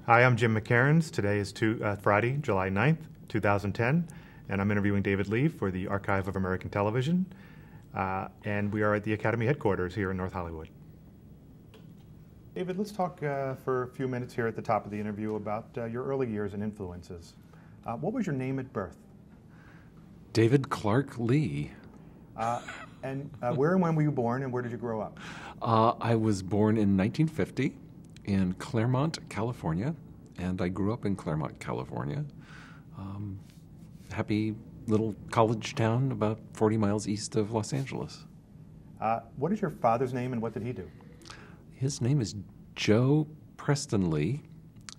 Hi, I'm Jim McCairns. Today is Friday, July 9th, 2010, and I'm interviewing David Lee for the Archive of American Television, and we are at the Academy headquarters here in North Hollywood. David, let's talk for a few minutes here at the top of the interview about your early years and influences. What was your name at birth? David Clark Lee. And where and when were you born, and where did you grow up? I was born in 1950 in Claremont, California, and I grew up in Claremont, California. Happy little college town about 40 miles east of Los Angeles. What is your father's name, and what did he do? His name is Joe Preston Lee,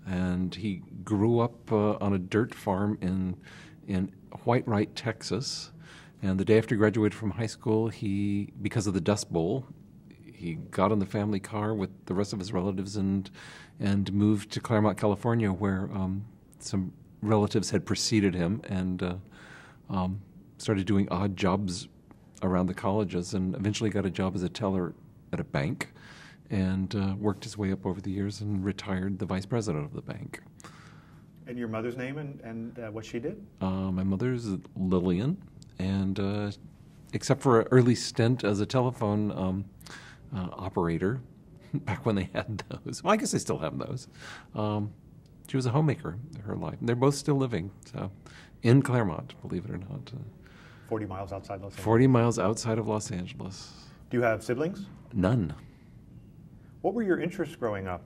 and he grew up on a dirt farm in Whitewright, Texas. And the day after he graduated from high school, because of the Dust Bowl, he got in the family car with the rest of his relatives and moved to Claremont, California, where some relatives had preceded him, and started doing odd jobs around the colleges, and eventually got a job as a teller at a bank, and worked his way up over the years and retired the vice president of the bank. And your mother's name and what she did? My mother's Lillian, and except for an early stint as a telephone operator, back when they had those. Well, I guess they still have those. She was a homemaker her life. And they're both still living, so in Claremont, believe it or not. 40 miles outside Los Angeles. 40 miles outside of Los Angeles. Do you have siblings? None. What were your interests growing up?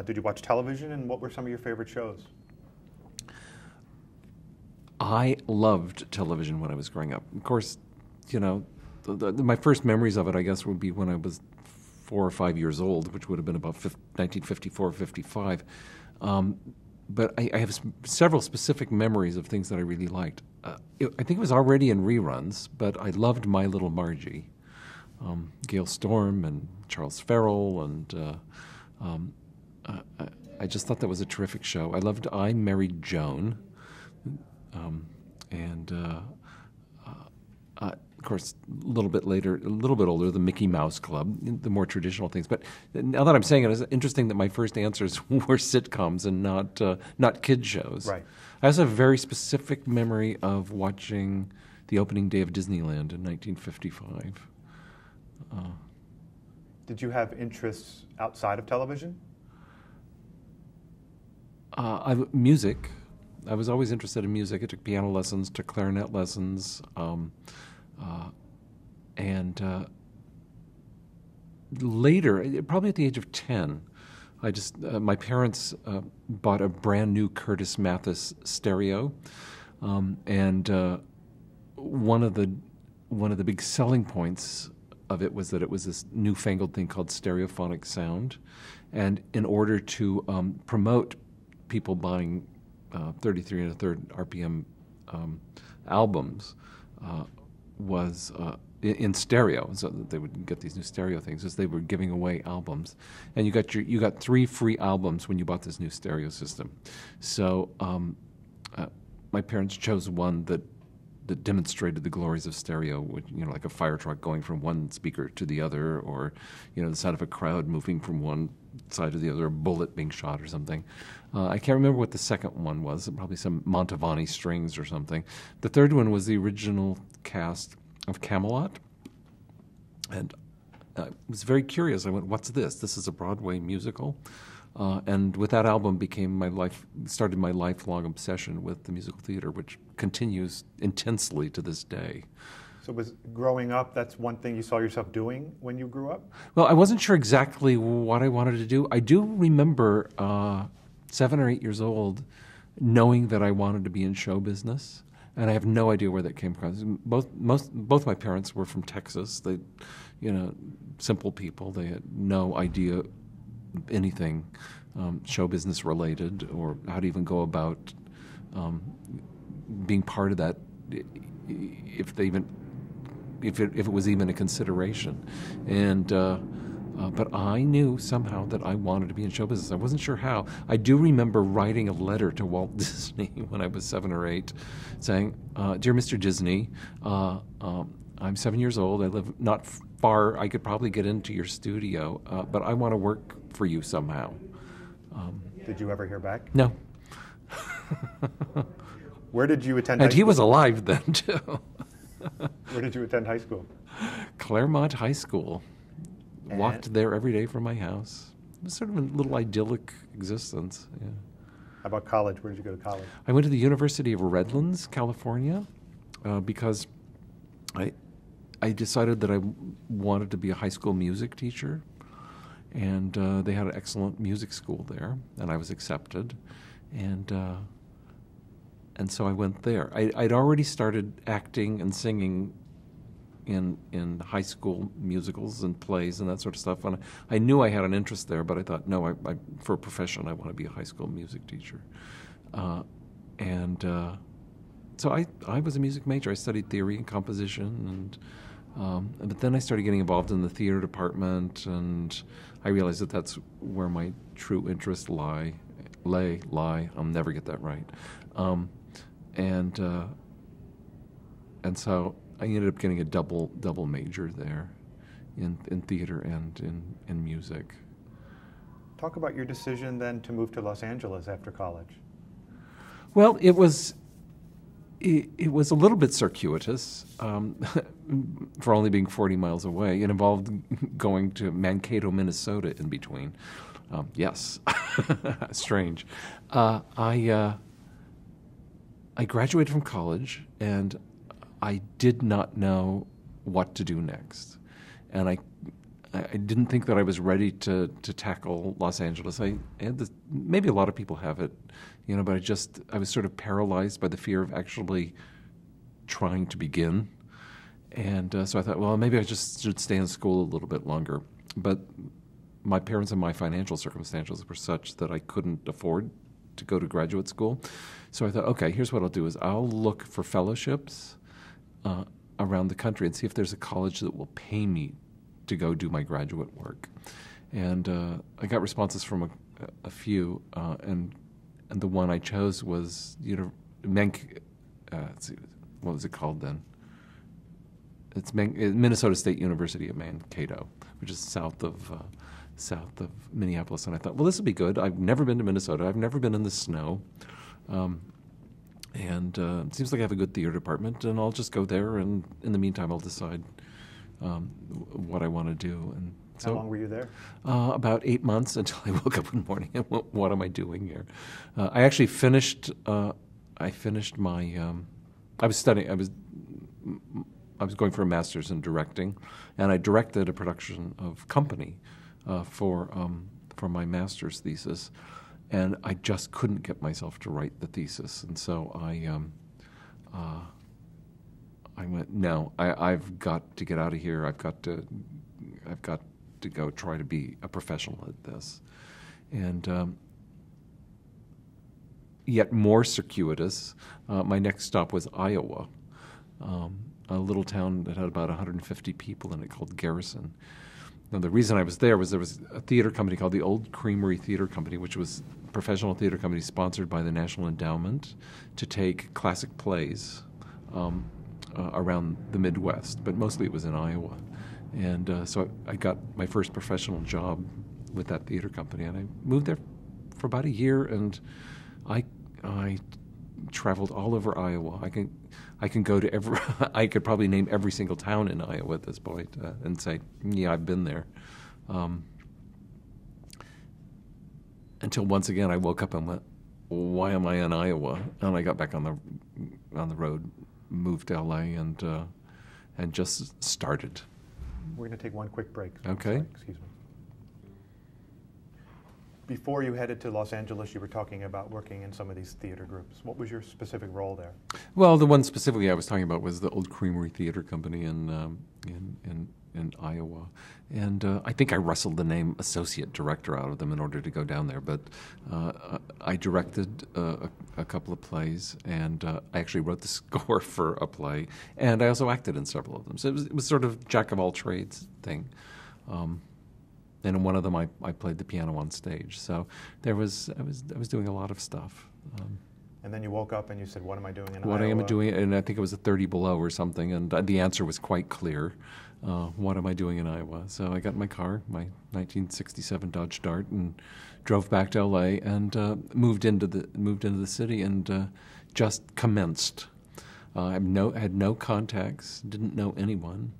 Did you watch television, and what were some of your favorite shows? I loved television when I was growing up. Of course, you know, my first memories of it, I guess, would be when I was 4 or 5 years old, which would have been about 1954 or 55. But I have several specific memories of things that I really liked. I think it was already in reruns, but I loved My Little Margie. Gail Storm and Charles Farrell, and I just thought that was a terrific show. I loved I Married Joan. Of course, a little bit older, the Mickey Mouse Club, the more traditional things. But now that I'm saying it, it's interesting that my first answers were sitcoms and not kid shows. Right. I also have a very specific memory of watching the opening day of Disneyland in 1955. Did you have interests outside of television? Music. I was always interested in music. I took piano lessons, took clarinet lessons, and later, probably at the age of 10, my parents bought a brand new Curtis Mathes stereo, and one of the big selling points of it was that it was this newfangled thing called stereophonic sound, and in order to promote people buying 33 1/3 RPM albums was in stereo, so that they would get these new stereo things, as they were giving away albums, and you got 3 free albums when you bought this new stereo system. So my parents chose one that demonstrated the glories of stereo, which, like a fire truck going from one speaker to the other, or the sound of a crowd moving from one side to the other, a bullet being shot or something. I can't remember what the second one was, probably some Mantovani strings or something. The third one was the original cast of Camelot, and I was very curious. I went, "What's this? This is a Broadway musical?" And with that album started my lifelong obsession with the musical theater, which continues intensely to this day. So was growing up, that's one thing you saw yourself doing when you grew up? Well, I wasn't sure exactly what I wanted to do. I do remember 7 or 8 years old knowing that I wanted to be in show business, and I have no idea where that came from. Both my parents were from Texas. They, simple people. They had no idea anything show business related, or how to even go about being part of that, if it was even a consideration. And but I knew somehow that I wanted to be in show business. I wasn't sure how. I do remember writing a letter to Walt Disney when I was 7 or 8, saying, "Dear Mr. Disney, I'm 7 years old. I live not far. I could probably get into your studio, but I want to work for you somehow." Did you ever hear back? No. Where did you attend high And school? he was alive then, too. Where did you attend high school? Claremont High School. And- Walked there every day from my house. It was sort of a little idyllic existence. Yeah. How about college? Where did you go to college? I went to the University of Redlands, California, because I decided that I wanted to be a high school music teacher, and they had an excellent music school there, and I was accepted, and so I went there. I'd already started acting and singing in high school musicals and plays and that sort of stuff, and I knew I had an interest there, but I thought, no, I for a profession, I want to be a high school music teacher. So I was a music major. I studied theory and composition, but then I started getting involved in the theater department, and I realized that that's where my true interests lie. I'll never get that right. And so I ended up getting a double major there, in theater and in music. Talk about your decision then to move to Los Angeles after college. Well, it was a little bit circuitous, for only being 40 miles away. It involved going to Mankato, Minnesota in between. Yes, strange. I graduated from college, and I did not know what to do next. And I didn't think that I was ready to tackle Los Angeles. I had this, maybe a lot of people have it, but I was sort of paralyzed by the fear of actually trying to begin. And so I thought, well, maybe I just should stay in school a little bit longer. But my parents and my financial circumstances were such that I couldn't afford to go to graduate school. So I thought, okay, here's what I'll do is I'll look for fellowships around the country and see if there's a college that will pay me to go do my graduate work. And I got responses from a few, and the one I chose was, let's see, what was it called then? It's Minnesota State University of Mankato, which is south of Minneapolis. And I thought, well, this will be good. I've never been to Minnesota. I've never been in the snow. And it seems like I have a good theater department, and I'll just go there, and in the meantime, I'll decide what I want to do. And so, how long were you there? About 8 months, until I woke up one morning and what am I doing here? I actually finished. I finished my. I was studying. I was going for a master's in directing, and I directed a production of Company for my master's thesis. And I just couldn't get myself to write the thesis, and so I went, no, I've got to get out of here. I've got to go try to be a professional at this, and yet more circuitous. My next stop was Iowa, a little town that had about 150 people in it called Garrison. Now, the reason I was there was a theater company called the Old Creamery Theater Company, which was a professional theater company sponsored by the National Endowment to take classic plays around the Midwest, but mostly it was in Iowa. And so I got my first professional job with that theater company, and I moved there for about a year, and I traveled all over Iowa. I can go to every. I could probably name every single town in Iowa at this point and say, yeah, I've been there. Until once again I woke up and went, why am I in Iowa? And I got back on the road, moved to LA, and just started. We're going to take one quick break. Okay. Sorry, excuse me. Before you headed to Los Angeles, you were talking about working in some of these theater groups. What was your specific role there? Well, the one specifically I was talking about was the Old Creamery Theater Company in Iowa, and I think I wrestled the name associate director out of them in order to go down there. But I directed a couple of plays, and I actually wrote the score for a play, and I also acted in several of them. So it was sort of jack of all trades thing. And in one of them, I played the piano on stage. So I was doing a lot of stuff. And then you woke up and you said, "What am I doing in Iowa?" What I am doing, and I think it was a 30 below or something. And the answer was quite clear. What am I doing in Iowa? So I got in my car, my 1967 Dodge Dart, and drove back to L.A. and moved into the city and just commenced. I had no contacts, didn't know anyone.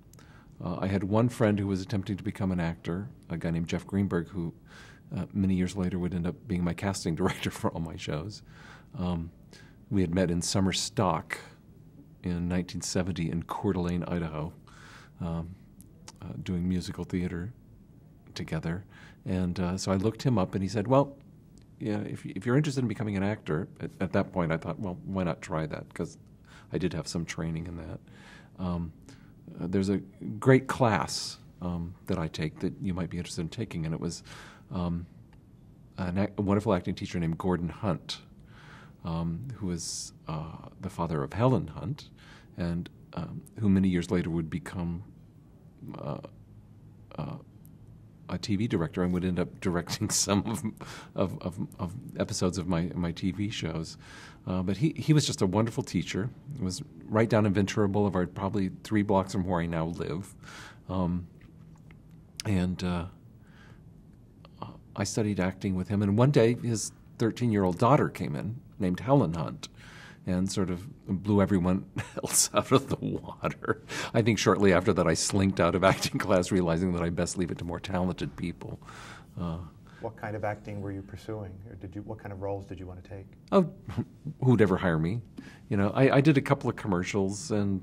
I had one friend who was attempting to become an actor, a guy named Jeff Greenberg, who many years later would end up being my casting director for all my shows. We had met in summer stock in 1970 in Coeur d'Alene, Idaho, doing musical theater together. And so I looked him up, and he said, well, yeah, if you're interested in becoming an actor, at that point I thought, well, why not try that? Because I did have some training in that. There's a great class that I take that you might be interested in taking, and it was a wonderful acting teacher named Gordon Hunt, who was the father of Helen Hunt, and who many years later would become a TV director and would end up directing some of episodes of my TV shows. But he was just a wonderful teacher. It was right down in Ventura Boulevard, probably 3 blocks from where I now live. I studied acting with him, and one day his 13-year-old daughter came in, named Helen Hunt, and sort of blew everyone else out of the water. I think shortly after that I slinked out of acting class, realizing that I best leave it to more talented people. What kind of acting were you pursuing, or what kind of roles did you want to take? Oh, who'd ever hire me? You know, I did a couple of commercials, and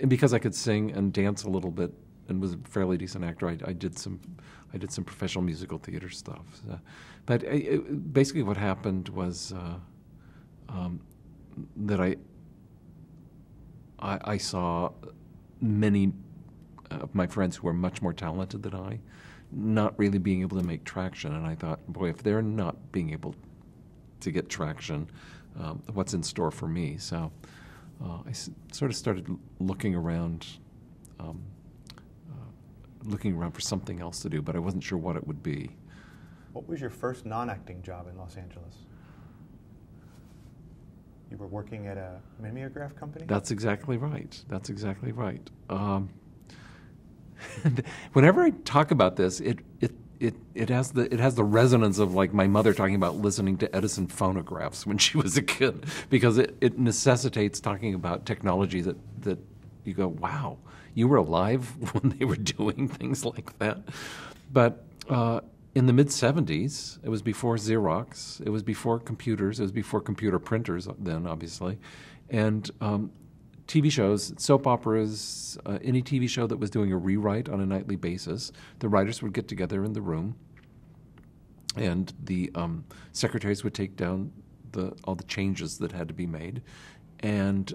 because I could sing and dance a little bit and was a fairly decent actor, I did some professional musical theater stuff. But basically, what happened was that I saw many of my friends who were much more talented than I, not really being able to make traction, and I thought, boy, if they're not being able to get traction, what's in store for me? So I sort of started looking around for something else to do, but I wasn't sure what it would be. What was your first non-acting job in Los Angeles? You were working at a mimeograph company? That's exactly right. Whenever I talk about this, it has the resonance of like my mother talking about listening to Edison phonographs when she was a kid, because it necessitates talking about technology that you go, wow, you were alive when they were doing things like that. But in the mid-'70s, it was before Xerox, it was before computers, it was before computer printers then, obviously, and TV shows, soap operas, any TV show that was doing a rewrite on a nightly basis, the writers would get together in the room, and the secretaries would take down all the changes that had to be made, and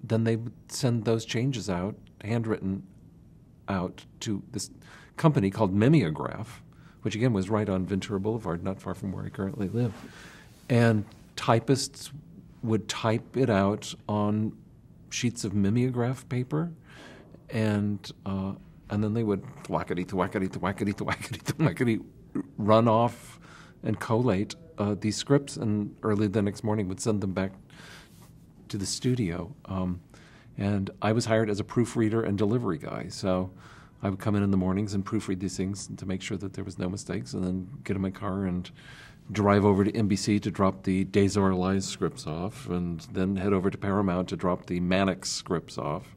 then they would send those changes out, handwritten out, to this company called Mimeograph, which again was right on Ventura Boulevard, not far from where I currently live. And typists would type it out on sheets of mimeograph paper, and then they would thwackety run off and collate these scripts, and early the next morning would send them back to the studio. And I was hired as a proofreader and delivery guy, so I would come in the mornings and proofread these things to make sure that there was no mistakes, and then get in my car and drive over to NBC to drop the Des Our Lives scripts off, and then head over to Paramount to drop the Mannix scripts off.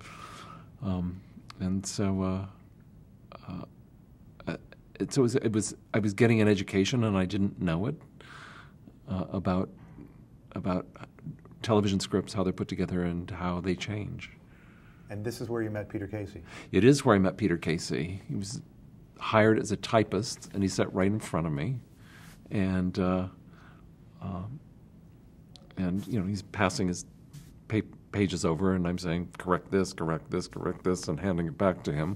I was getting an education, and I didn't know it about television scripts, how they're put together, and how they change. And this is where you met Peter Casey? It is where I met Peter Casey. He was hired as a typist, and he sat right in front of me. And you know, he's passing his pages over, and I'm saying, correct this, and handing it back to him.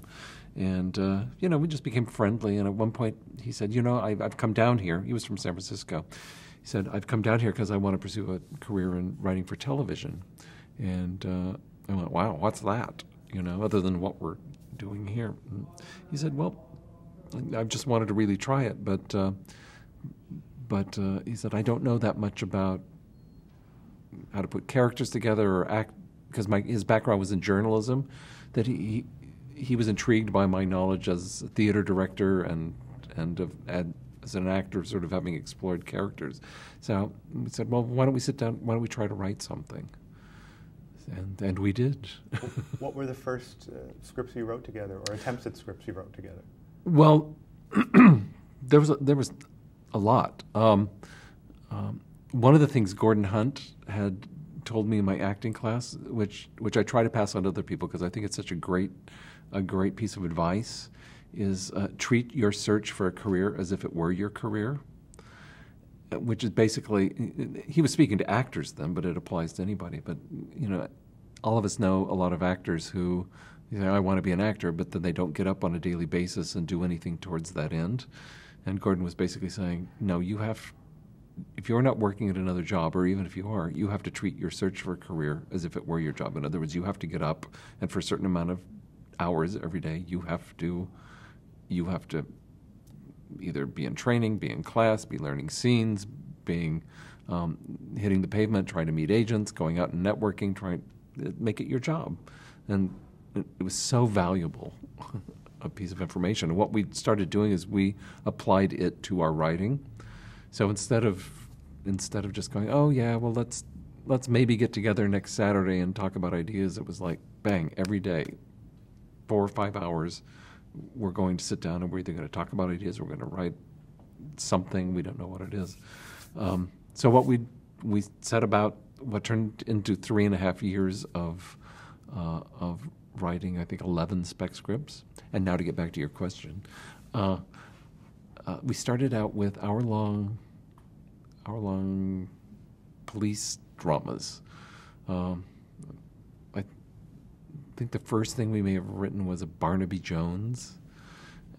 And you know, we just became friendly. And at one point, he said, you know, I've come down here. He was from San Francisco. He said, I've come down here because I want to pursue a career in writing for television. And I went, wow, what's that? You know, other than what we're doing here. And he said, well, I've just wanted to really try it, but he said, I don't know that much about how to put characters together or act, because his background was in journalism, that he he was intrigued by my knowledge as a theater director and as an actor, sort of having explored characters. So we said, well, why don't we sit down? Why don't we try to write something? And we did. What were the first scripts you wrote together, or attempts at scripts you wrote together? Well, there was a lot. One of the things Gordon Hunt had told me in my acting class, which I try to pass on to other people because I think it's such a great piece of advice, is treat your search for a career as if it were your career. Which is basically, he was speaking to actors then, but it applies to anybody. But, you know, all of us know a lot of actors who, you know, I want to be an actor, but then they don't get up on a daily basis and do anything towards that end. And Gordon was basically saying, no, if you're not working at another job, or even if you are, you have to treat your search for a career as if it were your job. In other words, you have to get up, and for a certain amount of hours every day, you have to either be in training, be in class, be learning scenes, being hitting the pavement, trying to meet agents, going out and networking, trying to make it your job. And it was so valuable a piece of information. And what we started doing is we applied it to our writing. So instead of just going, oh yeah, well let's maybe get together next Saturday and talk about ideas, it was like, bang, every day, 4 or 5 hours, we're going to sit down and we're either going to talk about ideas or we're going to write something. We don't know what it is. So what we set about what turned into 3.5 years of writing, I think 11 spec scripts. And now to get back to your question, we started out with hour-long police dramas. I think the first thing we may have written was a Barnaby Jones,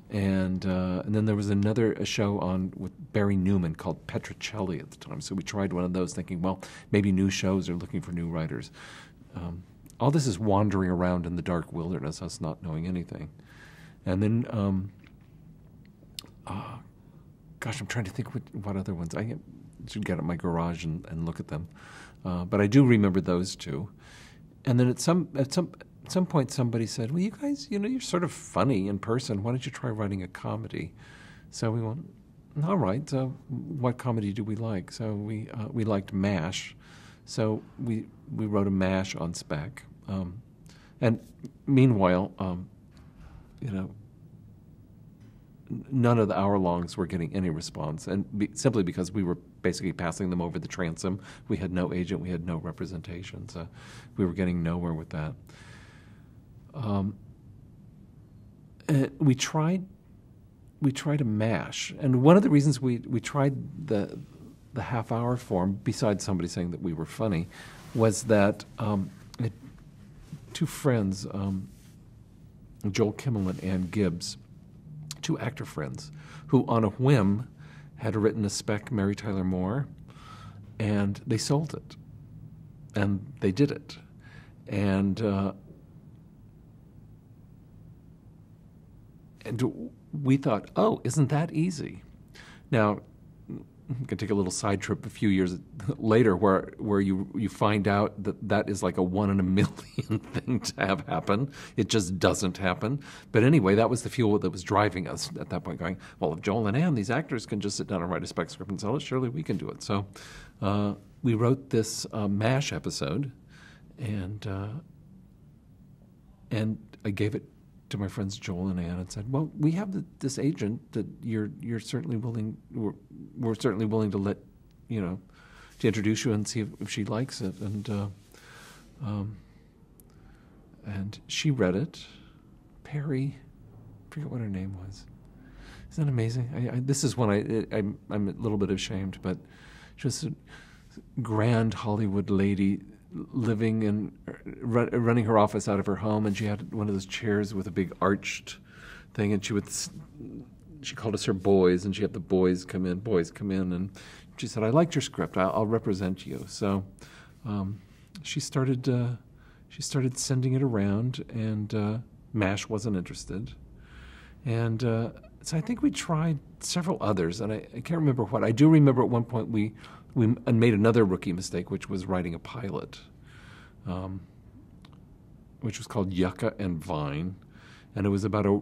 and then there was a show on with Barry Newman called Petrocelli at the time. So we tried one of those, thinking, well, maybe new shows are looking for new writers. All this is wandering around in the dark wilderness, us not knowing anything. And then, gosh, I'm trying to think what other ones. I should get at my garage and look at them. But I do remember those two. And then at some point somebody said, well, you guys, you know, you're sort of funny in person. Why don't you try writing a comedy? So we went, all right, so what comedy do we like? So we liked MASH. So we wrote a MASH on spec. And meanwhile, you know, none of the hour-longs were getting any response, and simply because we were basically passing them over the transom. We had no agent, we had no representation, so we were getting nowhere with that. We tried a MASH, and one of the reasons we tried the half-hour form, besides somebody saying that we were funny, was that two friends, Joel Kimmel and Ann Gibbs, two actor friends, who on a whim had written a spec, Mary Tyler Moore, and they sold it, and they did it, and we thought, oh, isn't that easy? Now, I'm going to take a little side trip a few years later where you find out that is like a 1 in a million thing to have happen. It just doesn't happen. But anyway, that was the fuel that was driving us at that point, going, well, if Joel and Ann, these actors, can just sit down and write a spec script and sell it, surely we can do it. So we wrote this MASH episode, and I gave it to my friends Joel and Ann and said, well, we have this agent that you're certainly willing, we're certainly willing to let, you know, to introduce you and see if she likes it. And she read it. Perry, I forget what her name was. Isn't that amazing? This is when I'm a little bit ashamed, but she was a grand Hollywood lady living and running her office out of her home, and she had one of those chairs with a big arched thing, and she called us her boys, and she had the boys come in, and she said, I liked your script, I'll represent you. So she started sending it around, and MASH wasn't interested, and so I think we tried several others, and I can't remember what. I do remember at one point we made another rookie mistake, which was writing a pilot, which was called Yucca and Vine. and it was about a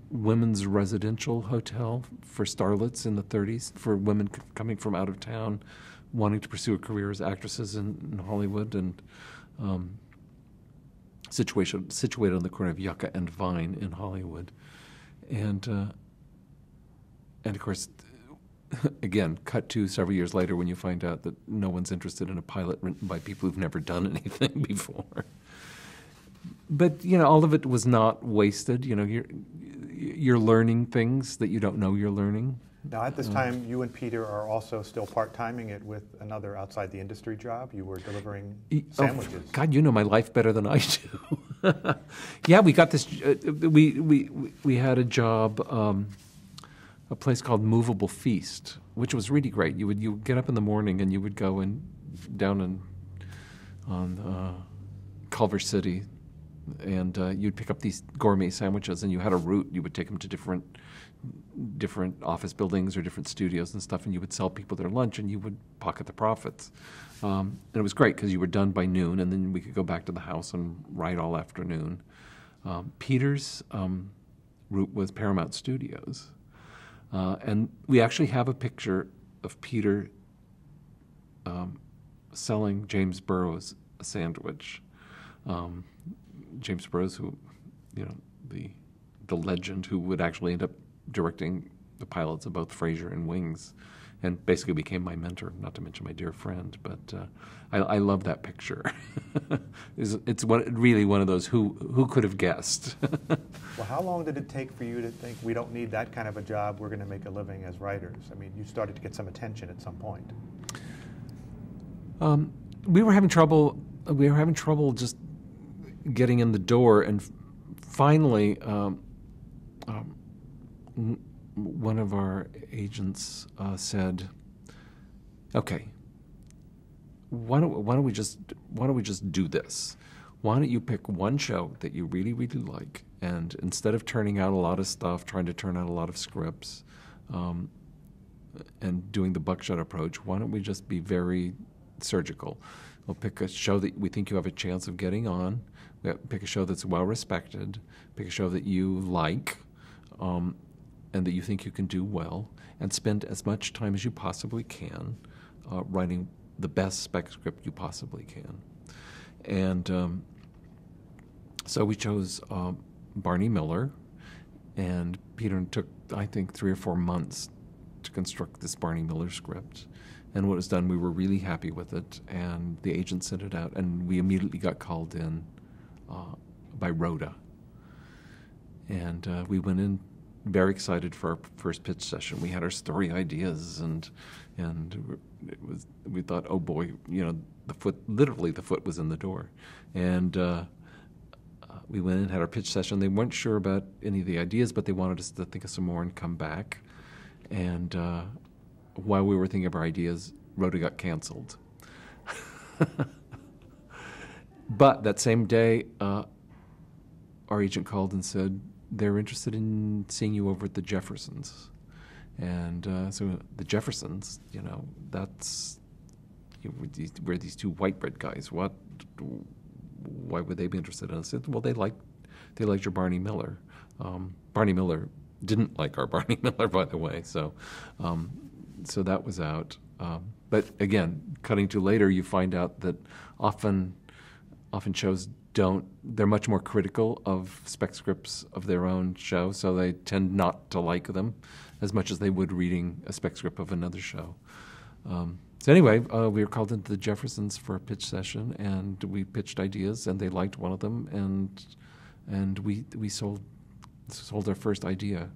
women's residential hotel for starlets in the 30s, for women coming from out of town, wanting to pursue a career as actresses in Hollywood, and situated on the corner of Yucca and Vine in Hollywood. And of course, again, cut to several years later when you find out that no one's interested in a pilot written by people who've never done anything before. But, all of it was not wasted. You're learning things that you don't know you're learning. Now, at this time, you and Peter are also still part-timing it with another outside the industry job. You were delivering sandwiches. Oh, God, you know my life better than I do. Yeah, we got this. We had a job, a place called Movable Feast, which was really great. You would get up in the morning and you would go down on Culver City, and you'd pick up these gourmet sandwiches, and you had a route. You would take them to different office buildings or different studios and stuff, and you would sell people their lunch, and you would pocket the profits. And it was great because you were done by noon, and then we could go back to the house and write all afternoon. Peter's route was Paramount Studios, and we actually have a picture of Peter selling James Burrows a sandwich. James Burrows, who, the legend who would actually end up directing the pilots of both Frasier and Wings, and basically became my mentor, not to mention my dear friend. But I love that picture. It's really one of those who could have guessed. Well, how long did it take for you to think, we don't need that kind of a job, we're going to make a living as writers? I mean, you started to get some attention at some point. We were having trouble just getting in the door, and finally, one of our agents said, "Okay, why don't we just do this? Why don't you pick one show that you really, really like, and instead of turning out a lot of stuff, trying to turn out a lot of scripts, and doing the buckshot approach, why don't we just be very surgical? We'll pick a show that we think you have a chance of getting on. Pick a show that's well respected. Pick a show that you like, and that you think you can do well, and spend as much time as you possibly can writing the best spec script you possibly can." And so we chose Barney Miller, and Peter took, I think, 3 or 4 months to construct this Barney Miller script. And when it was done, we were really happy with it, and the agent sent it out, and we immediately got called in by Rhoda. And we went in very excited for our first pitch session. We had our story ideas, and we thought, oh boy, the foot was in the door. And we went in, had our pitch session. They weren't sure about any of the ideas, but they wanted us to think of some more and come back. And while we were thinking of our ideas, Rhoda got canceled. But that same day, our agent called and said they're interested in seeing you over at the Jeffersons. And so the Jeffersons, that's we're these two white bread guys. Why would they be interested in us? I said, well, they liked your Barney Miller. Barney Miller didn't like our Barney Miller, by the way. So that was out. But again, cutting to later, you find out that often shows they're much more critical of spec scripts of their own show, so they tend not to like them as much as they would reading a spec script of another show. So anyway, we were called into the Jeffersons for a pitch session, and we pitched ideas, and they liked one of them, and we sold our first idea.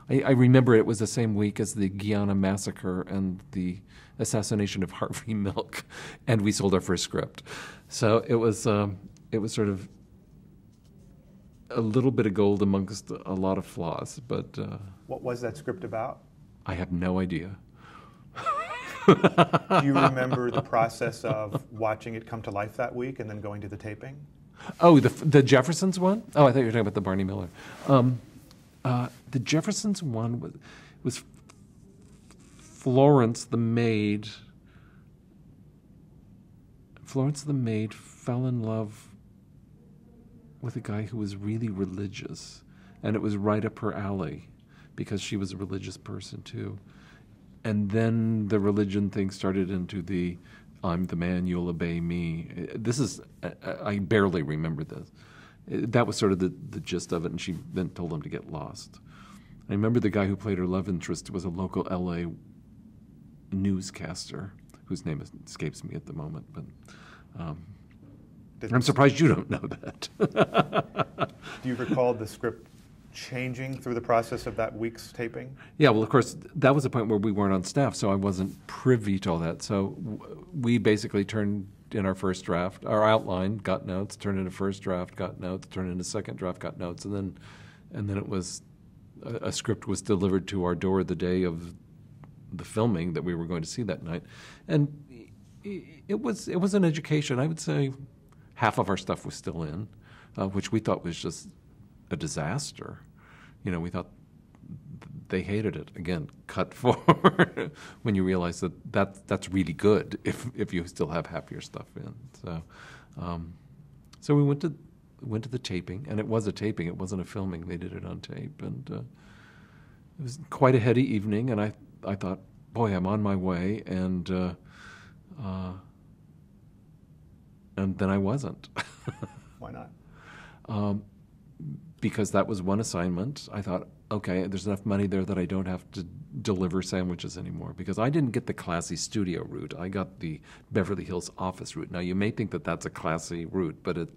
I remember it was the same week as the Guyana massacre and the assassination of Harvey Milk, and we sold our first script. So it was sort of a little bit of gold amongst a lot of flaws. But what was that script about? I have no idea. Do you remember the process of watching it come to life that week and then going to the taping? Oh, the Jeffersons one? Oh, I thought you were talking about the Barney Miller. The Jeffersons one was Florence the maid. Florence the maid fell in love with a guy who was really religious, and it was right up her alley because she was a religious person too. And then the religion thing started into the "I'm the man, you'll obey me." I barely remember this. That was sort of the gist of it, and she then told him to get lost. I remember the guy who played her love interest was a local LA newscaster whose name escapes me at the moment, but I'm surprised you don't know that. Do you recall the script changing through the process of that week's taping? Yeah, well, of course, that was a point where we weren't on staff, so I wasn't privy to all that. So we basically turned in our first draft, our outline, got notes, turned into first draft, got notes, turned into second draft, got notes, and then it was a script was delivered to our door the day of the filming that we were going to see that night, and it was an education. I would say half of our stuff was still in, which we thought was just a disaster. You know, we thought they hated it. Again, cut forward when you realize that's really good if you still have half your stuff in. So we went to the taping, and it was a taping. It wasn't a filming. They did it on tape, and it was quite a heady evening. And I thought, boy, I'm on my way, and then I wasn't. Why not? Because that was one assignment. I thought, okay, there's enough money there that I don't have to deliver sandwiches anymore, because I didn't get the classy studio route. I got the Beverly Hills office route. Now, you may think that that's a classy route, but it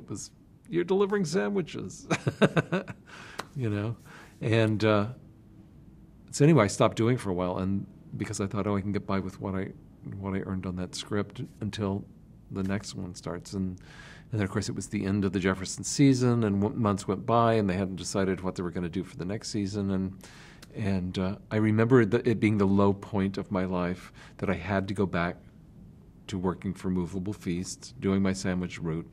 was, you're delivering sandwiches, you know? And so anyway, I stopped doing it for a while, and because I thought, I can get by with what I earned on that script until the next one starts. And then, of course, it was the end of the Jefferson season, and months went by, and they hadn't decided what they were going to do for the next season. And I remember it being the low point of my life that I had to go back to working for Movable Feast, doing my sandwich route.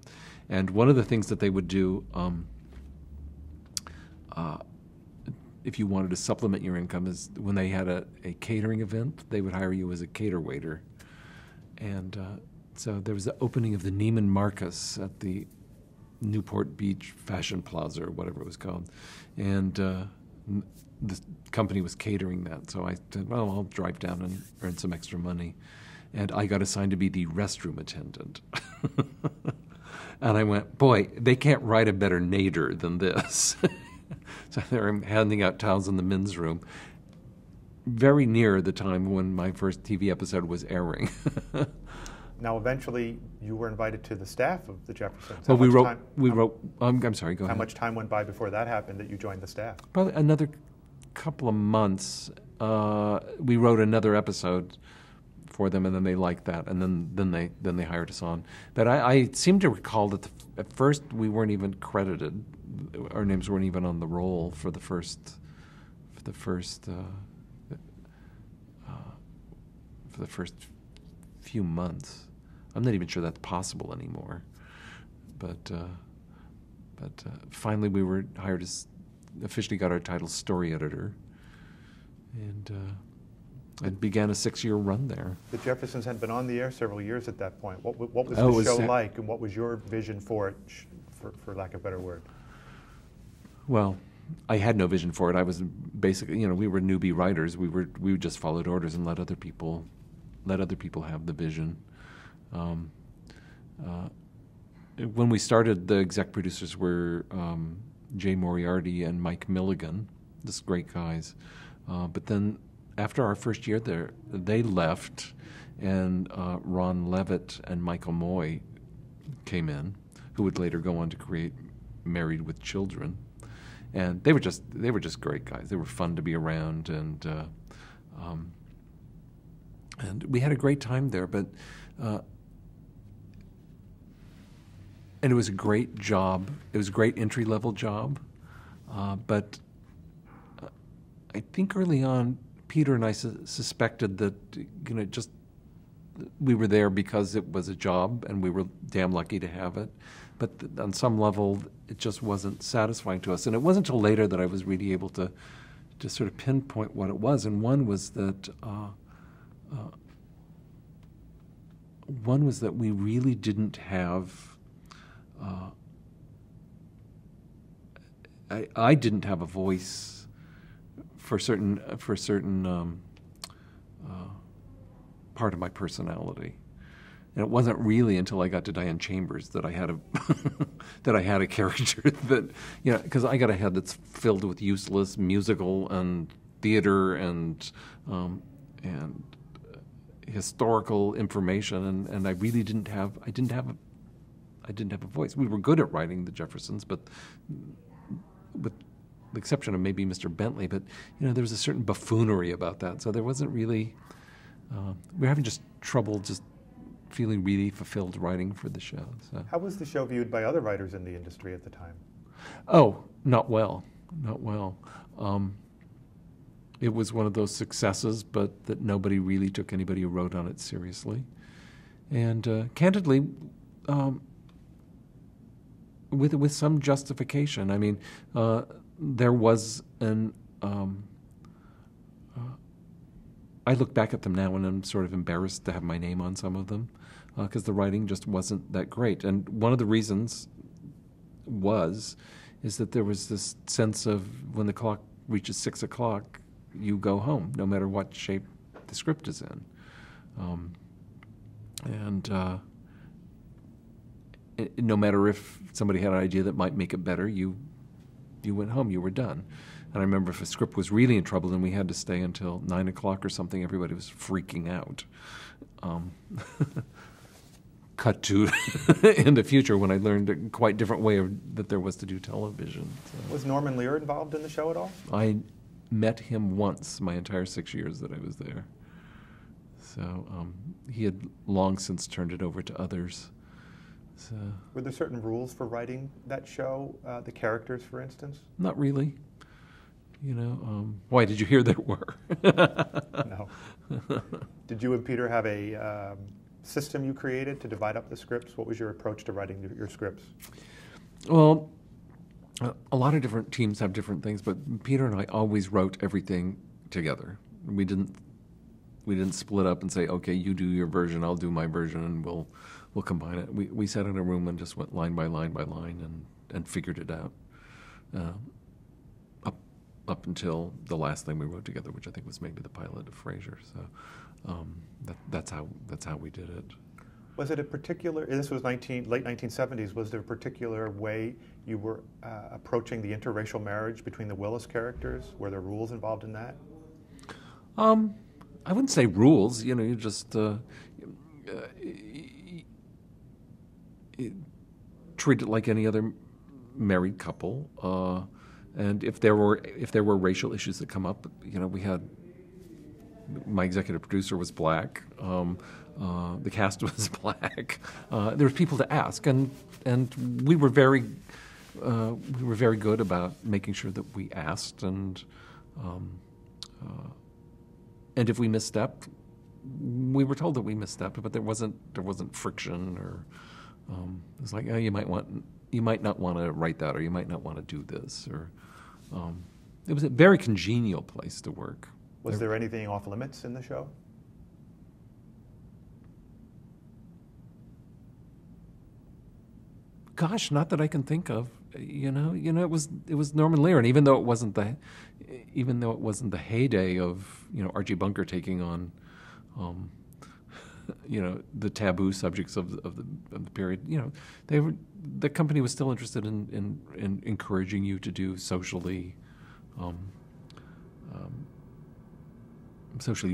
And one of the things that they would do, if you wanted to supplement your income, is when they had a catering event, they would hire you as a cater waiter. And so there was the opening of the Neiman Marcus at the Newport Beach Fashion Plaza, or whatever it was called. And the company was catering that. So I said, well, I'll drive down and earn some extra money. And I got assigned to be the restroom attendant. And I went, boy, they can't write a better nadir than this. So they're handing out towels in the men's room, very near the time when my first TV episode was airing. Now, eventually, you were invited to the staff of the Jeffersons. Well, I'm sorry, go ahead. How much time went by before that happened that you joined the staff? Probably another couple of months. We wrote another episode for them, and then they liked that, and then they hired us on. But I seem to recall that at first we weren't even credited. Our names weren't even on the roll for the first few months. I'm not even sure that's possible anymore. But finally we were hired as, officially got our title story editor, and it began a 6-year run there. The Jeffersons had been on the air several years at that point. What was the show like, and what was your vision for it, for lack of a better word? Well, I had no vision for it. I was basically, we were newbie writers. We just followed orders and let other people have the vision. When we started, the exec producers were Jay Moriarty and Mike Milligan, just great guys. But then after our first year there, they left, and Ron Levitt and Michael Moy came in, who would later go on to create Married with Children. And they were just great guys. They were fun to be around, and we had a great time there. But and it was a great job. It was a great entry-level job. But I think early on, Peter and I suspected that just we were there because it was a job, and we were damn lucky to have it. But on some level, it just wasn't satisfying to us. And it wasn't until later that I was really able to sort of pinpoint what it was. And one was that One was that we really didn't have. I didn't have a voice for certain part of my personality. And it wasn't really until I got to Diane Chambers that I had a that I had a character that, you know, because I got a head that's filled with useless musical and theater and historical information, and I really didn't have a voice. We were good at writing the Jeffersons, but with the exception of maybe Mr. Bentley, but you know, there was a certain buffoonery about that. So there wasn't really. We were having just trouble just feeling really fulfilled writing for the show. So. How was the show viewed by other writers in the industry at the time? Oh, not well. It was one of those successes, but that nobody really took anybody who wrote on it seriously. And candidly, with some justification. I mean, there was an. I look back at them now and I'm sort of embarrassed to have my name on some of them because the writing just wasn't that great. And one of the reasons is that there was this sense of when the clock reaches 6 o'clock, you go home, no matter what shape the script is in. No matter if somebody had an idea that might make it better, you went home, you were done. And I remember if a script was really in trouble and we had to stay until 9 o'clock or something, everybody was freaking out. Cut to in the future when I learned a quite different way that there was to do television. So. Was Norman Lear involved in the show at all? I met him once my entire 6 years that I was there. So he had long since turned it over to others. So, were there certain rules for writing that show, the characters, for instance? Not really. You know, why did you hear there were? No. Did you and Peter have a system you created to divide up the scripts? What was your approach to writing your scripts? Well, a lot of different teams have different things, but Peter and I always wrote everything together. We didn't split up and say, okay, you do your version, I'll do my version, and we'll combine it. We sat in a room and just went line by line by line and figured it out. Up until the last thing we wrote together, which I think was maybe the pilot of Frasier. So that's how we did it. Was it a particular? This was late 1970s. Was there a particular way you were approaching the interracial marriage between the Willis characters? Were there rules involved in that? I wouldn't say rules. You know, you just treat it like any other married couple. And if there were racial issues that come up, you know, we had my executive producer was black, the cast was black. There were people to ask, and we were very good about making sure that we asked, and if we misstepped, we were told that we misstepped, but there wasn't friction or it was like, oh, you might not want to write that, or you might not want to do this, or it was a very congenial place to work. Was there anything off limits in the show? Gosh, not that I can think of. You know, it was Norman Lear, and even though it wasn't the heyday of, you know, Archie Bunker taking on, you know, the taboo subjects of the period, you know, the company was still interested in encouraging you to do socially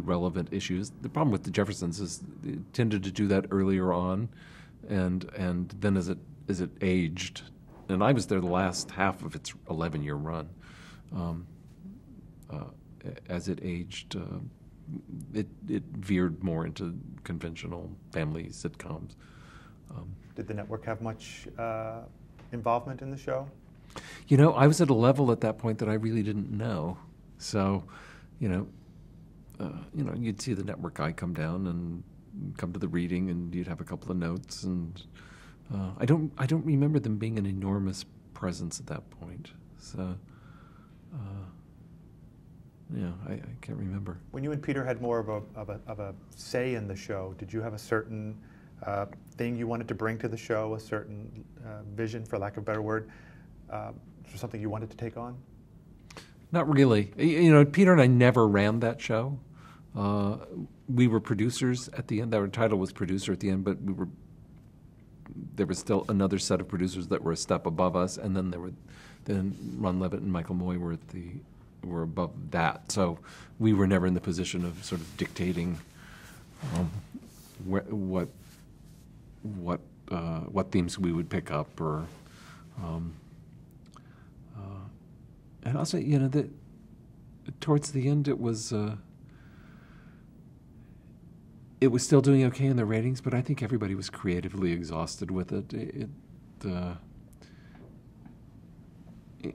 relevant issues. The problem with the Jeffersons is it tended to do that earlier on, and then as it aged, and I was there the last half of its 11-year run. As it aged, it veered more into conventional family sitcoms. Did the network have much involvement in the show? You know, I was at a level at that point that I really didn't know. So, you know, you'd see the network guy come down and come to the reading, and you'd have a couple of notes, and I don't remember them being an enormous presence at that point. So, yeah, I can't remember. When you and Peter had more of a say in the show, did you have a certain thing you wanted to bring to the show, a certain vision, for lack of a better word, or something you wanted to take on? Not really. Peter and I never ran that show. We were producers at the end. Our title was producer at the end, but there was still another set of producers that were a step above us, and then Ron Levitt and Michael Moy were above that. So we were never in the position of sort of dictating what themes we would pick up, or and also that towards the end it was still doing okay in the ratings, but I think everybody was creatively exhausted with it.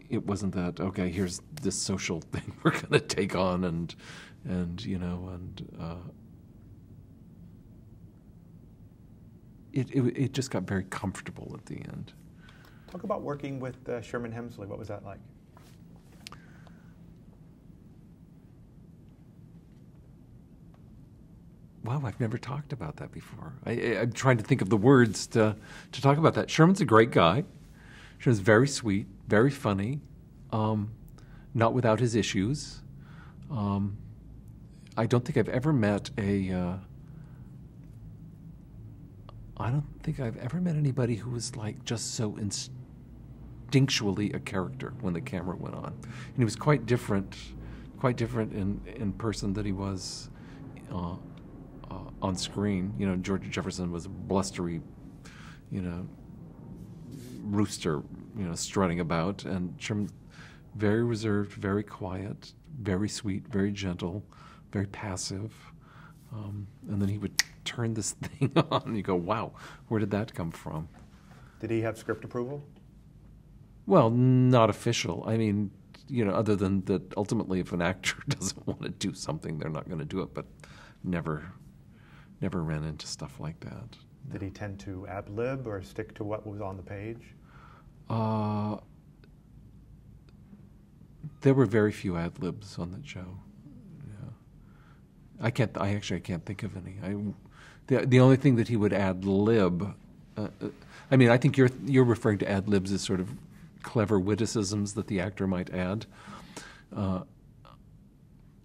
It wasn't that, okay, here's this social thing we're going to take on, and it just got very comfortable at the end. Talk about working with Sherman Hemsley. What was that like? Wow, I've never talked about that before. I'm trying to think of the words to talk about that. Sherman's a great guy. Sherman's very sweet, very funny, not without his issues. I don't think I've ever met anybody who was like just so instinctually a character when the camera went on. And he was quite different in person than he was on screen. George Jefferson was a blustery, rooster, strutting about, and Sherman very reserved, very quiet, very sweet, very gentle, very passive. And then he would turn this thing on, and you go, wow, where did that come from? Did he have script approval? Well, not official. I mean, other than that, ultimately, if an actor doesn't want to do something, they're not going to do it, but never ran into stuff like that. Did he tend to ad-lib or stick to what was on the page? There were very few ad-libs on that show. Yeah. I can't think of any. The only thing that he would ad-lib, I think you're referring to ad-libs as sort of clever witticisms that the actor might add.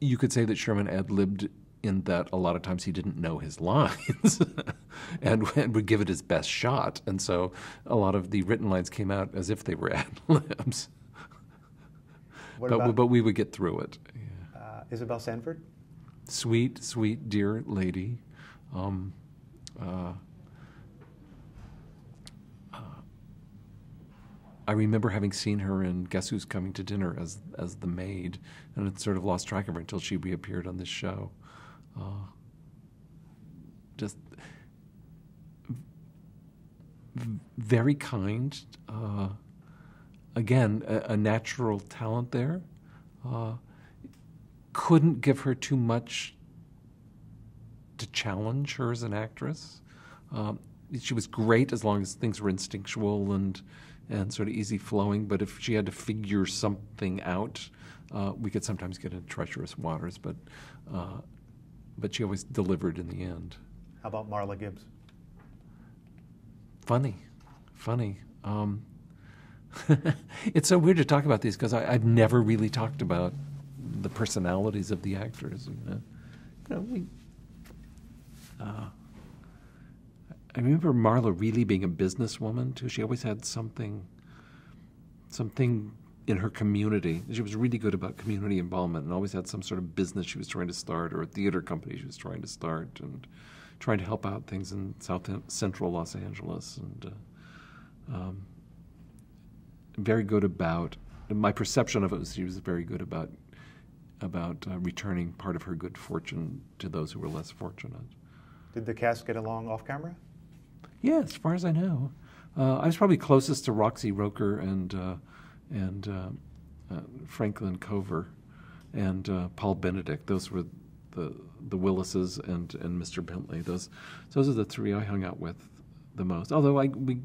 You could say that Sherman ad-libbed in that a lot of times he didn't know his lines and would give it his best shot. And so a lot of the written lines came out as if they were ad-libs. But we would get through it. Yeah. Isabel Sanford? Sweet, sweet, dear lady. I remember having seen her in Guess Who's Coming to Dinner as the maid, and had sort of lost track of her until she reappeared on this show. Just very kind. Again, a natural talent there. Couldn't give her too much to challenge her as an actress. She was great as long as things were instinctual and sort of easy flowing. But if she had to figure something out, we could sometimes get into treacherous waters. But she always delivered in the end. How about Marla Gibbs? Funny. It's so weird to talk about these because I've never really talked about the personalities of the actors. I remember Marla really being a businesswoman too. She always had something in her community. She was really good about community involvement and always had some sort of business she was trying to start or a theater company she was trying to start and trying to help out things in central Los Angeles. And very good about, my perception of it was she was very good about returning part of her good fortune to those who were less fortunate. Did the cast get along off camera? Yeah, as far as I know. I was probably closest to Roxy Roker and Franklin Cover and Paul Benedict. Those were the Willises and Mr. Bentley. Those are the three I hung out with the most. Although we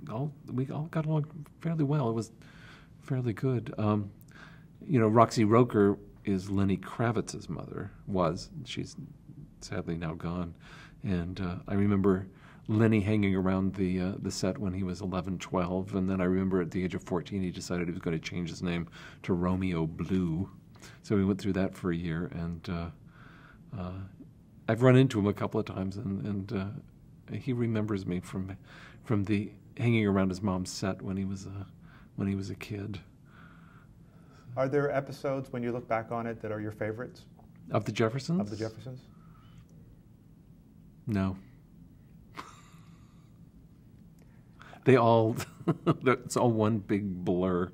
all got along fairly well. It was fairly good. Roxy Roker is Lenny Kravitz's mother. She's sadly now gone, And I remember Lenny hanging around the set when he was 11, 12, and then I remember at the age of 14 he decided he was going to change his name to Romeo Blue. So we went through that for a year, and I've run into him a couple of times, and he remembers me from the hanging around his mom's set when he was a kid. Are there episodes when you look back on it that are your favorites? Of the Jeffersons? Of the Jeffersons? No. They all, it's all one big blur.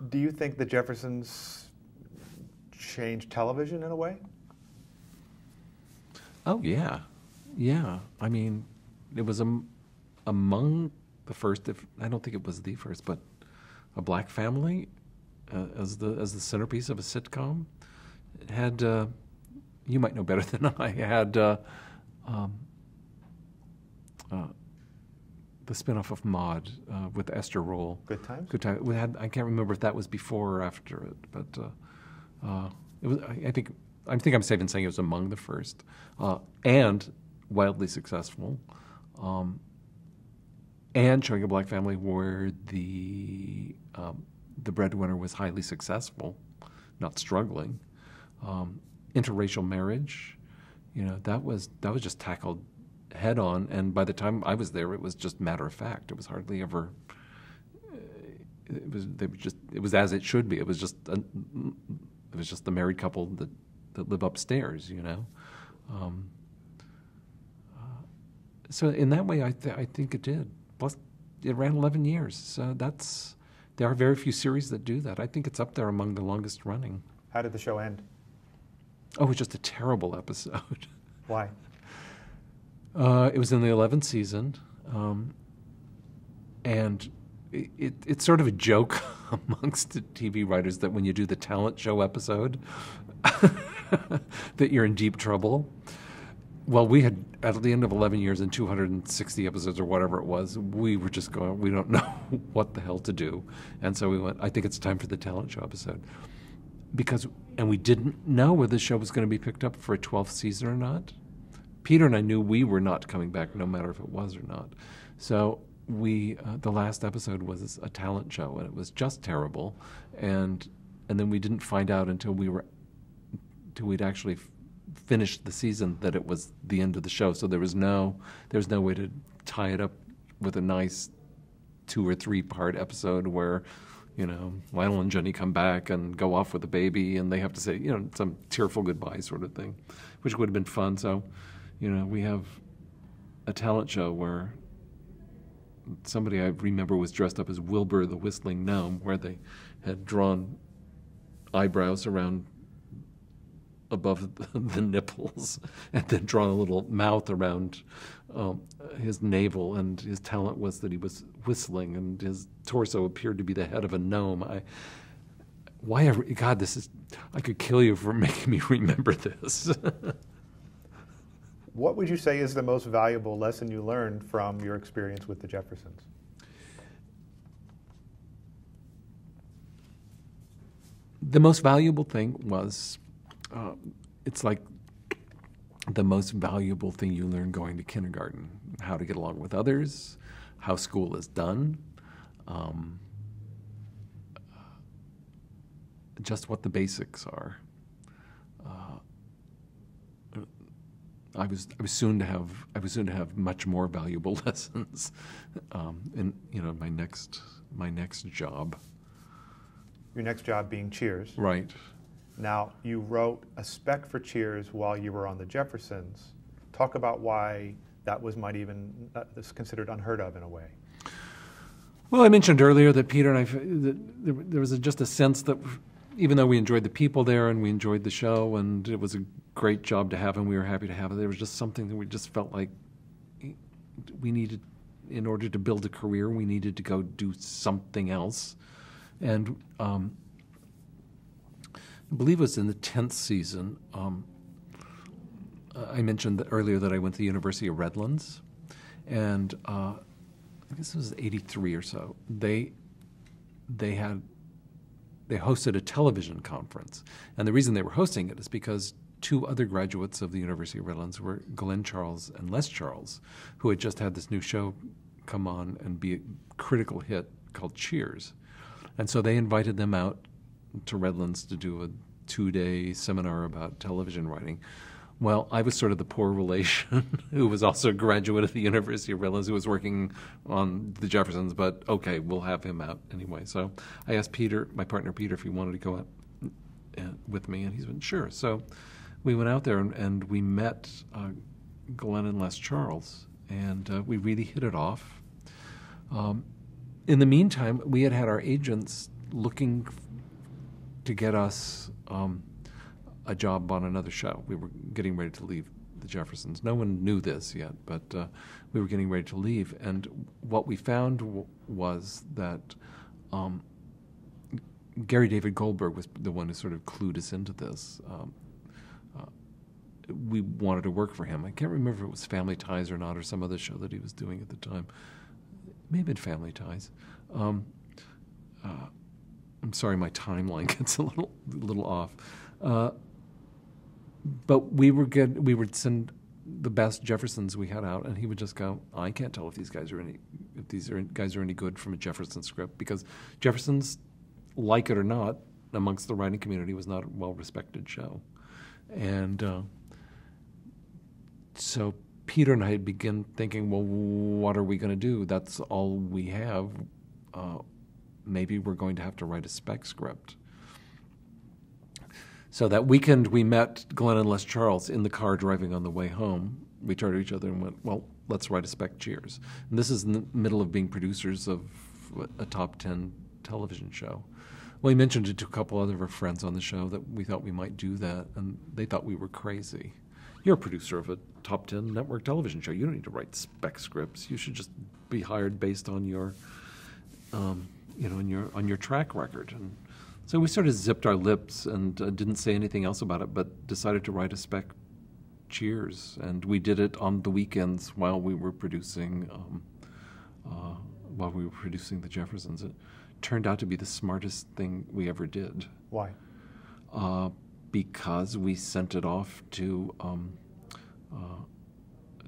Do you think the Jeffersons changed television in a way? Oh, yeah. Yeah. I mean, it was among the first, I don't think it was the first, but a black family as the centerpiece of a sitcom. It had, you might know better than I, had the spinoff of Maude with Esther Roll. Good Times? Good Times. We had, I can't remember if that was before or after it, but it was. I think I'm safe in saying it was among the first, and wildly successful, and showing a black family where the breadwinner was highly successful, not struggling. Interracial marriage, that was just tackled head on, and by the time I was there, it was just matter of fact. It was hardly ever. It was as it should be. It was just the married couple that live upstairs, So in that way, I think it did. Plus, it ran 11 years. So there are very few series that do that. I think it's up there among the longest running. How did the show end? Oh, it was just a terrible episode. Why? It was in the 11th season, and it's sort of a joke amongst the TV writers that when you do the talent show episode, that you're in deep trouble. Well, we had, at the end of 11 years and 260 episodes or whatever it was, we were just going, we don't know what the hell to do. And so we went, I think it's time for the talent show episode. And we didn't know whether the show was going to be picked up for a 12th season or not. Peter and I knew we were not coming back, no matter if it was or not. So the last episode was a talent show, and it was just terrible. And then we didn't find out until we'd actually finished the season that it was the end of the show. So there was no way to tie it up with a nice 2 or 3 part episode where, Lionel and Jenny come back and go off with a baby, and they have to say, some tearful goodbye sort of thing, which would have been fun. So, we have a talent show where somebody I remember was dressed up as Wilbur the Whistling Gnome, where they had drawn eyebrows around above the nipples and then drawn a little mouth around his navel, and his talent was that he was whistling, and his torso appeared to be the head of a gnome. I could kill you for making me remember this. What would you say is the most valuable lesson you learned from your experience with the Jeffersons? The most valuable thing was, it's like the most valuable thing you learn going to kindergarten: how to get along with others, how school is done, just what the basics are. I was soon to have much more valuable lessons in my next job. Your next job being Cheers. Right. Now, you wrote a spec for Cheers while you were on the Jeffersons. Talk about why that is considered unheard of in a way. Well, I mentioned earlier that Peter and I, there was just a sense that even though we enjoyed the people there and we enjoyed the show and it was a great job to have and we were happy to have it, there was just something that we just felt like we needed, in order to build a career, we needed to go do something else. And I believe it was in the 10th season, I mentioned earlier that I went to the University of Redlands, and I guess it was 83 or so. They they hosted a television conference. And the reason they were hosting it is because two other graduates of the University of Redlands were Glenn Charles and Les Charles, who had just had this new show come on and be a critical hit called Cheers. And so they invited them out to Redlands to do a 2-day seminar about television writing. Well, I was sort of the poor relation who was also a graduate of the University of Redlands who was working on the Jeffersons, but okay, we'll have him out anyway. So I asked Peter, my partner Peter, if he wanted to go out with me, and he said, sure. So we went out there and we met Glenn and Les Charles, and we really hit it off. In the meantime, we had our agents looking to get us a job on another show. We were getting ready to leave the Jeffersons. No one knew this yet, but we were getting ready to leave. And what we found was that Gary David Goldberg was the one who sort of clued us into this. We wanted to work for him. I can't remember if it was Family Ties or not, or some other show that he was doing at the time. It may have been Family Ties. I'm sorry, my timeline gets a little off. But we would send the best Jeffersons we had out, and he would just go, I can't tell if these guys are any good from a Jefferson script, because Jeffersons, like it or not, amongst the writing community, was not a well-respected show. And so Peter and I had begun thinking, well, what are we going to do? That's all we have. Maybe we're going to have to write a spec script. So that weekend, we met Glenn and Les Charles in the car driving on the way home. We turned to each other and went, well, let's write a spec Cheers. And this is in the middle of being producers of a top 10 television show. Well, he mentioned it to a couple other of our friends on the show that we thought we might do that, and they thought we were crazy. You're a producer of a top 10 network television show. You don't need to write spec scripts. You should just be hired based on your, on your track record. And so we sort of zipped our lips and didn't say anything else about it, but decided to write a spec Cheers, and we did it on the weekends while we were producing the Jeffersons. It turned out to be the smartest thing we ever did. Why? Because we sent it off to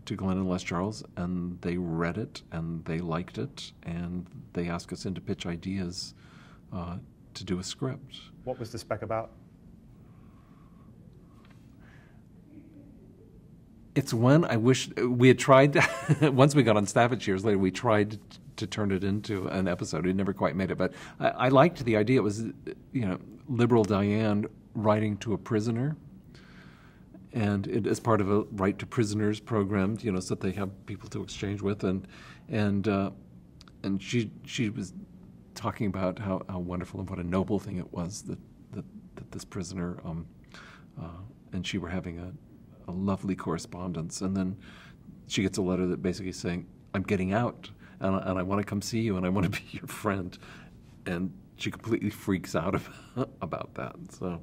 Glenn and Les Charles, and they read it and they liked it, and they asked us in to pitch ideas to do a script. What was the spec about? It's when I wish we had tried, once we got on staff at Cheers later, we tried to turn it into an episode. We never quite made it, but I liked the idea. It was, liberal Diane writing to a prisoner, and it as part of a Write to Prisoners program, so that they have people to exchange with, and she was talking about how wonderful and what a noble thing it was that this prisoner and she were having a lovely correspondence, and then she gets a letter that basically saying, I'm getting out, and I want to come see you, and I want to be your friend, and she completely freaks out about that. So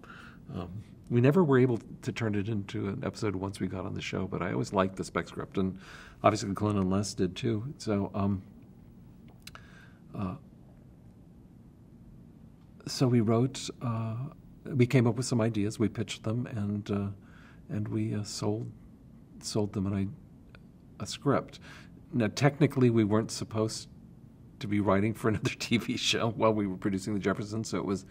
we never were able to turn it into an episode once we got on the show, but I always liked the spec script, and obviously Glenn and Les did too. So so we wrote, we came up with some ideas, we pitched them, and we sold them a script. Now, technically, we weren't supposed to be writing for another TV show while we were producing The Jeffersons, so it was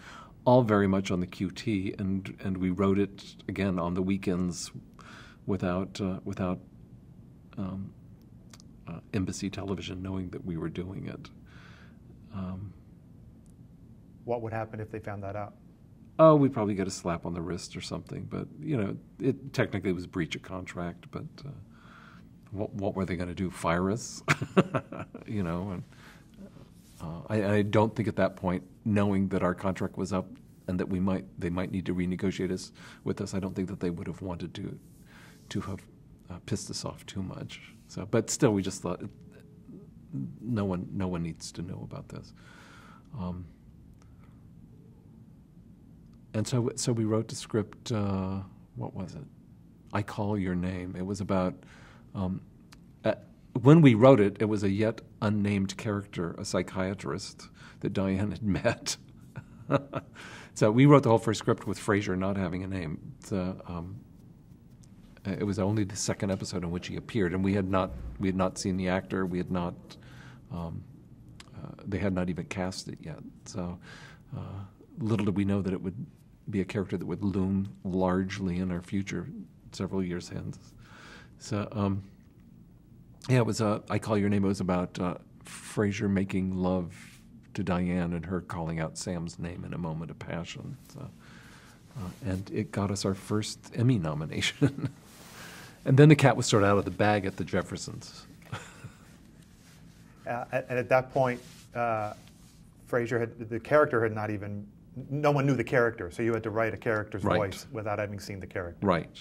all very much on the QT, and we wrote it, again, on the weekends without Embassy Television knowing that we were doing it. What would happen if they found that out? Oh, we'd probably get a slap on the wrist or something, but, it technically was breach of contract, but what were they going to do, fire us? And I don't think at that point, knowing that our contract was up and that they might need to renegotiate us with us, I don't think that they would have wanted to have pissed us off too much. So, but still, we just thought no one needs to know about this. And so we wrote the script. What was it? I Call Your Name. It was about when we wrote it. It was a yet unnamed character, a psychiatrist that Diane had met, So we wrote the whole first script with Frasier not having a name. It was only the second episode in which he appeared, and we had not seen the actor. We had not. They had not even cast it yet. So little did we know that it would be a character that would loom largely in our future several years hence. So it was I Call Your Name. It was about Frasier making love to Diane and her calling out Sam's name in a moment of passion. So, and it got us our first Emmy nomination. And then the cat was sort of out of the bag at the Jeffersons. And at that point, Frasier the character had not even, no one knew the character, so you had to write a character's voice without having seen the character. Right.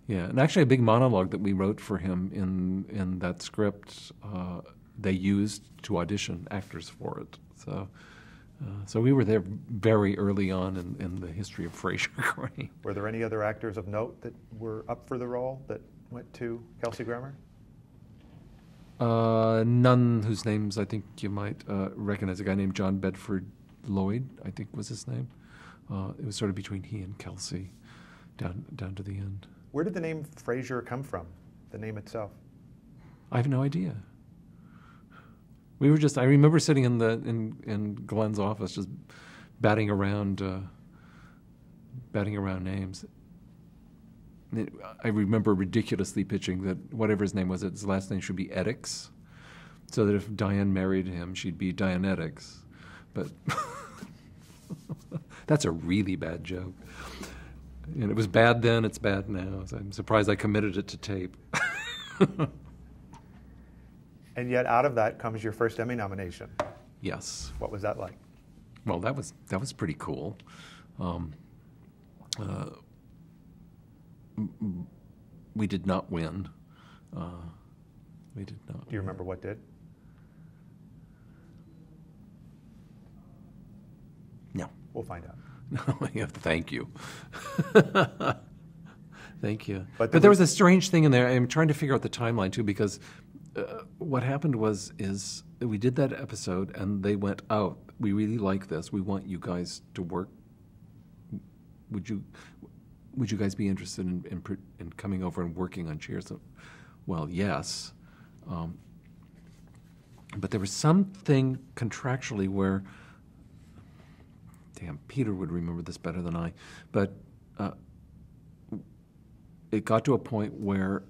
Yeah, and actually a big monologue that we wrote for him in that script, they used to audition actors for it. So we were there very early on in the history of Frasier. Were there any other actors of note that were up for the role that went to Kelsey Grammer? None whose names I think you might recognize. A guy named John Bedford Lloyd, I think was his name. It was sort of between he and Kelsey down to the end. Where did the name Frasier come from, the name itself? I have no idea. We were I remember sitting in Glenn's office just batting around names. I remember ridiculously pitching that whatever his name was, his last name should be Eddix, so that if Diane married him, she'd be Dianetics. But that's a really bad joke. And it was bad then, it's bad now. So I'm surprised I committed it to tape. And yet out of that comes your first Emmy nomination. Yes. What was that like? Well, that was pretty cool. We did not win. We did not. Do you remember what did? No. We'll find out. No, yeah, thank you. Thank you. But there was a strange thing in there. I'm trying to figure out the timeline too, because what happened is we did that episode and they went, "Oh, we really like this. We want you guys to work. Would you guys be interested in coming over and working on Cheers?" Well, yes. But there was something contractually where, damn, Peter would remember this better than I, but it got to a point where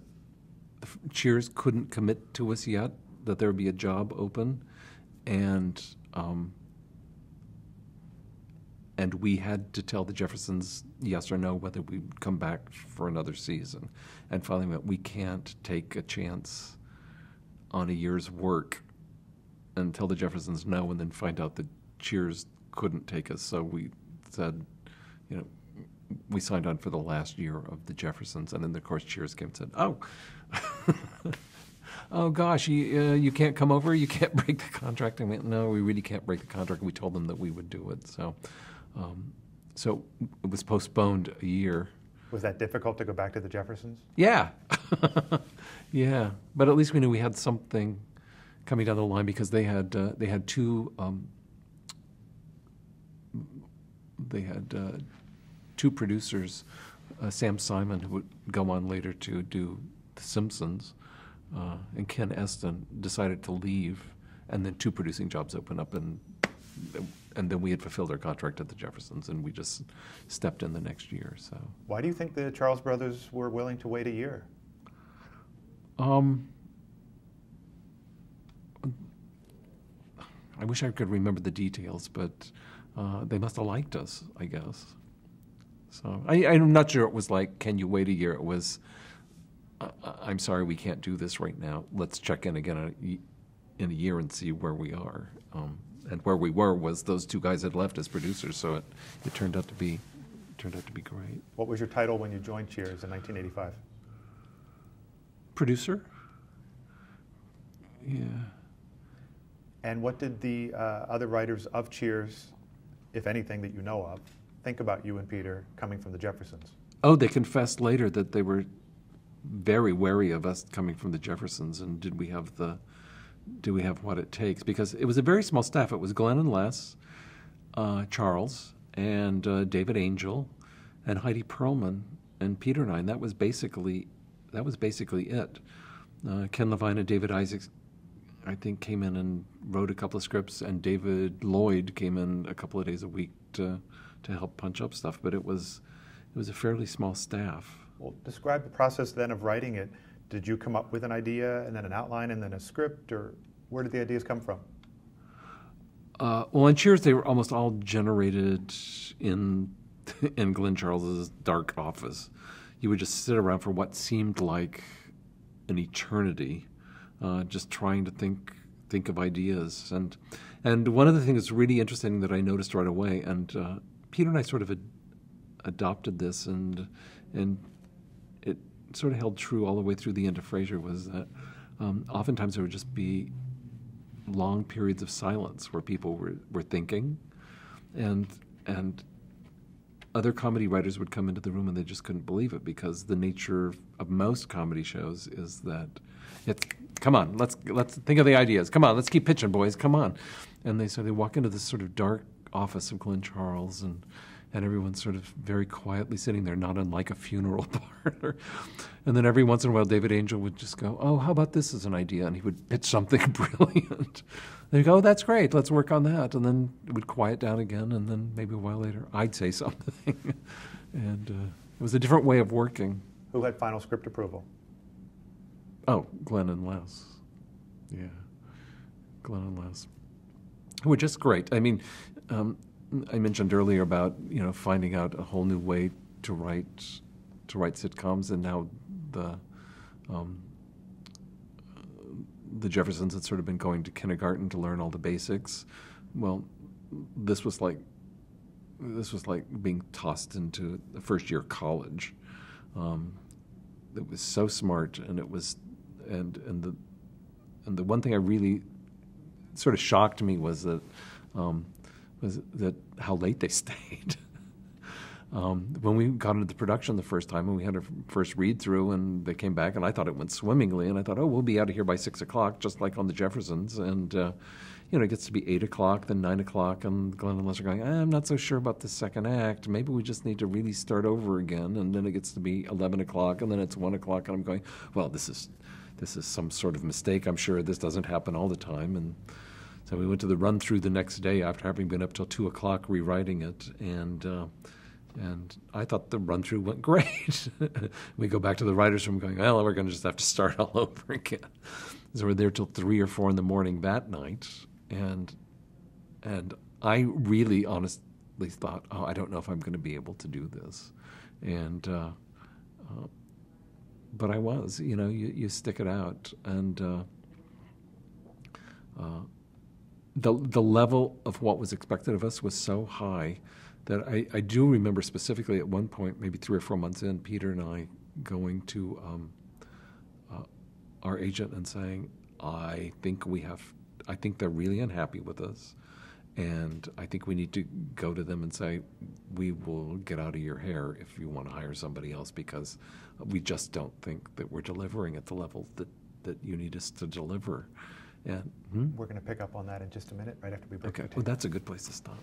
Cheers couldn't commit to us yet that there would be a job open, and we had to tell the Jeffersons yes or no whether we'd come back for another season. And finally went, we can't take a chance on a year's work and tell the Jeffersons no and then find out that Cheers couldn't take us. So we said, we signed on for the last year of the Jeffersons. And then, of course, Cheers came and said, oh, oh gosh, you can't come over? You can't break the contract? And we went, no, we really can't break the contract. And we told them that we would do it. So it was postponed a year. Was that difficult to go back to the Jeffersons? Yeah. Yeah. But at least we knew we had something coming down the line, because they had two two producers, Sam Simon, who would go on later to do The Simpsons, and Ken Eston decided to leave, and then two producing jobs opened up, and then we had fulfilled our contract at the Jeffersons, and we just stepped in the next year. So why do you think the Charles brothers were willing to wait a year? I wish I could remember the details, but they must have liked us, I guess. So I'm not sure it was like, can you wait a year? It was, I'm sorry, we can't do this right now. Let's check in again in a year and see where we are. And where we were was those two guys had left as producers, so it turned out to be great. What was your title when you joined Cheers in 1985? Producer. Yeah. And what did the other writers of Cheers, if anything that you know of, think about you and Peter coming from the Jeffersons? Oh, they confessed later that they were very wary of us coming from the Jeffersons, and do we have what it takes? Because it was a very small staff. It was Glenn and Les, Charles and David Angel and Heidi Perlman and Peter and I, and that was basically it. Ken Levine and David Isaacs, I think, came in and wrote a couple of scripts, and David Lloyd came in a couple of days a week to help punch up stuff. But it was a fairly small staff. Well, describe the process then of writing it. Did you come up with an idea and then an outline and then a script, or where did the ideas come from? Well, in Cheers, they were almost all generated in Glenn Charles's dark office. You would just sit around for what seemed like an eternity, just trying to think of ideas. And one of the things that's really interesting that I noticed right away, and Peter and I sort of adopted this, and it sort of held true all the way through the end of Frasier, was that oftentimes there would just be long periods of silence where people were thinking, and other comedy writers would come into the room and they just couldn't believe it, because the nature of most comedy shows is that come on, let's think of the ideas. Come on, let's keep pitching, boys. Come on. And they walk into this sort of dark office of Glenn Charles, and everyone's sort of very quietly sitting there, not unlike a funeral parlor. And then every once in a while, David Angel would just go, "Oh, how about this as an idea?" And he would pitch something brilliant. They'd go, "Oh, that's great. Let's work on that." And then it would quiet down again, and then maybe a while later, I'd say something. And it was a different way of working. Who had final script approval? Oh, Glenn and Les. Yeah, Glenn and Les. Who were just great. I mean, I mentioned earlier about finding out a whole new way to write sitcoms, and now the Jeffersons had sort of been going to kindergarten to learn all the basics. Well, this was like being tossed into the first year of college. It was so smart, and it was and the one thing I really sort of shocked me was that how late they stayed. When we got into the production the first time, and we had our first read-through, and they came back, and I thought it went swimmingly, and I thought, oh, we'll be out of here by 6 o'clock, just like on the Jeffersons. And, it gets to be 8 o'clock, then 9 o'clock, and Glenn and Les are going, I'm not so sure about the second act. Maybe we just need to really start over again. And then it gets to be 11 o'clock, and then it's 1 o'clock, and I'm going, well, this is some sort of mistake. I'm sure this doesn't happen all the time. And so we went to the run-through the next day after having been up till 2 o'clock rewriting it, and I thought the run-through went great. We go back to the writers' room going, well, we're going to just have to start all over again. So we're there till 3 or 4 in the morning that night, and I really honestly thought, oh, I don't know if I'm going to be able to do this. And but I was, you stick it out, and the level of what was expected of us was so high that I do remember specifically at one point, maybe 3 or 4 months in, Peter and I going to our agent and saying, I think they're really unhappy with us, and I think we need to go to them and say, we will get out of your hair if you want to hire somebody else, because we just don't think that we're delivering at the level that you need us to deliver. And we're going to pick up on that in just a minute, right after we break. Okay, well, that's a good place to stop.